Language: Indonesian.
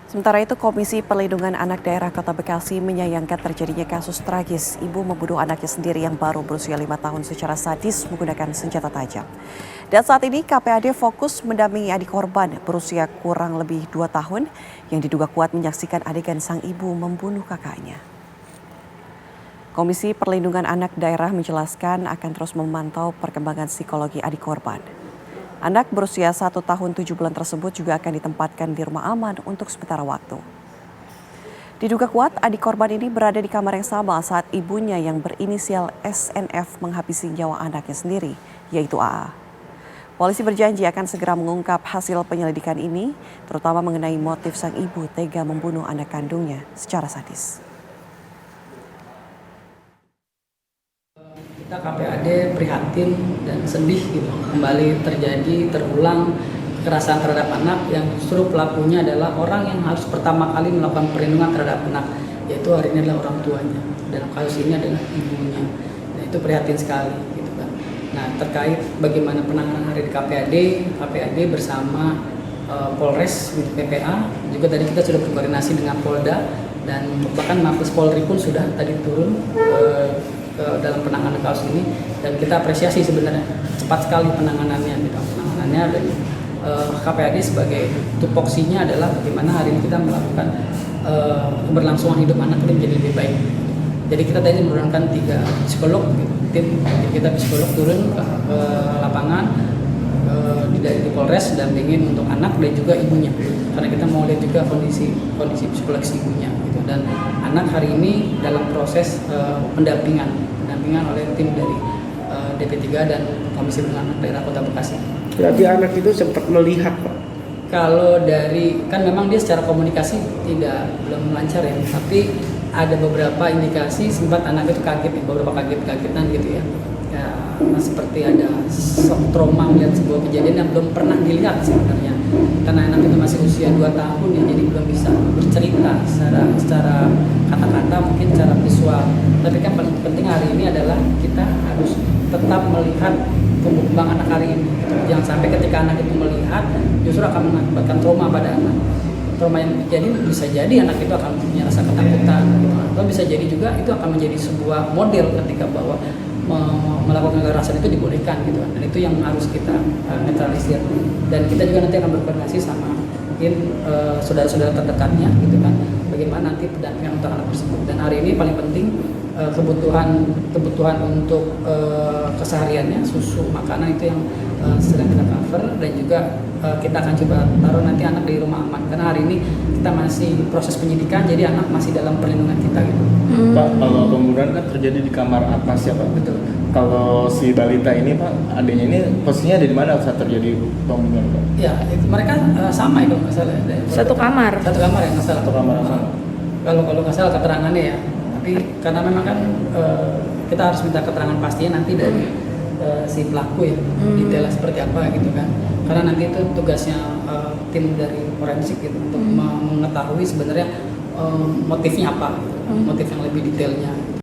Sementara itu, Komisi Perlindungan Anak Daerah Kota Bekasi menyayangkan terjadinya kasus tragis ibu membunuh anaknya sendiri yang baru berusia 5 tahun secara sadis menggunakan senjata tajam. Dan saat ini KPAD fokus mendampingi adik korban berusia kurang lebih 2 tahun yang diduga kuat menyaksikan adegan sang ibu membunuh kakaknya. Komisi Perlindungan Anak Daerah menjelaskan akan terus memantau perkembangan psikologi adik korban. Anak berusia 1 tahun 7 bulan tersebut juga akan ditempatkan di rumah aman untuk sementara waktu. Diduga kuat adik korban ini berada di kamar yang sama saat ibunya yang berinisial SNF menghabisi nyawa anaknya sendiri, yaitu AA. Polisi berjanji akan segera mengungkap hasil penyelidikan ini, terutama mengenai motif sang ibu tega membunuh anak kandungnya secara sadis. Kita KPAD prihatin dan sedih gitu, kembali terulang kekerasan terhadap anak yang justru pelakunya adalah orang yang harus pertama kali melakukan perlindungan terhadap anak, yaitu hari ini adalah orang tuanya, dalam kasus ini adalah ibunya. Nah, itu prihatin sekali gitu kan. Nah, terkait bagaimana penanganan hari di KPAD bersama Polres gitu, PPA, juga tadi kita sudah berkoordinasi dengan Polda dan bahkan Mabes Polri pun sudah tadi turun dalam penanganan kasus ini, dan kita apresiasi sebenarnya cepat sekali penanganannya dan KPAD sebagai tupoksinya adalah bagaimana hari ini kita melakukan keberlangsungan hidup anak ini menjadi lebih baik. Jadi kita tadi menurunkan 3 psikolog, tim kita psikolog turun ke lapangan di Polres dampingin untuk anak dan juga ibunya, karena kita mau lihat juga kondisi psikologis ibunya gitu. Dan anak hari ini dalam proses pendampingan oleh tim dari DP3 dan Komisi Perlindungan Anak Daerah Kota Bekasi. Berarti anak itu sempat melihat, Pak? Kalau dari, kan memang dia secara komunikasi belum lancar ya, tapi ada beberapa indikasi sempat anak itu kaget ya, beberapa kagetan gitu ya. Ya, seperti ada shock trauma melihat sebuah kejadian yang belum pernah dilihat sebenarnya, karena anak itu masih usia 2 tahun ya, jadi belum bisa bercerita secara kata-kata, mungkin secara visual. Tapi kan paling penting hari ini adalah kita harus tetap melihat tumbuh kembang anak hari ini. Jangan sampai ketika anak itu melihat justru akan mengakibatkan trauma pada anak. Trauma yang terjadi bisa jadi anak itu akan punya rasa ketakutan gitu. Atau bisa jadi juga itu akan menjadi sebuah model ketika bahwa melakukan kekerasan itu dibolehkan gitu kan. Dan itu yang harus kita netralisir. Dan kita juga nanti akan berkoordinasi sama mungkin saudara-saudara terdekatnya gitu kan, bagaimana nanti pendampingan untuk anak tersebut. Dan hari ini paling penting kebutuhan untuk kesehariannya, susu, makanan itu yang sedang kita cover, dan juga kita akan coba taruh nanti anak di rumah aman, karena hari ini kita masih proses penyidikan, jadi anak masih dalam perlindungan kita gitu. Pak, kalau pembunuhan kan terjadi di kamar atas ya, Pak? Betul. Kalau si balita ini, Pak, adanya ini posisinya ada di mana saat terjadi pembunuhan, Pak? Ya, itu mereka sama itu nggak salah. Satu kamar ya nggak salah. Satu kamar sama. Kalau nggak salah keterangannya ya, tapi karena memang kan kita harus minta keterangan pastinya nanti dari si pelaku ya, detailnya seperti apa gitu kan, karena nanti itu tugasnya tim dari forensik gitu untuk mengetahui sebenarnya motifnya apa, motif yang lebih detailnya.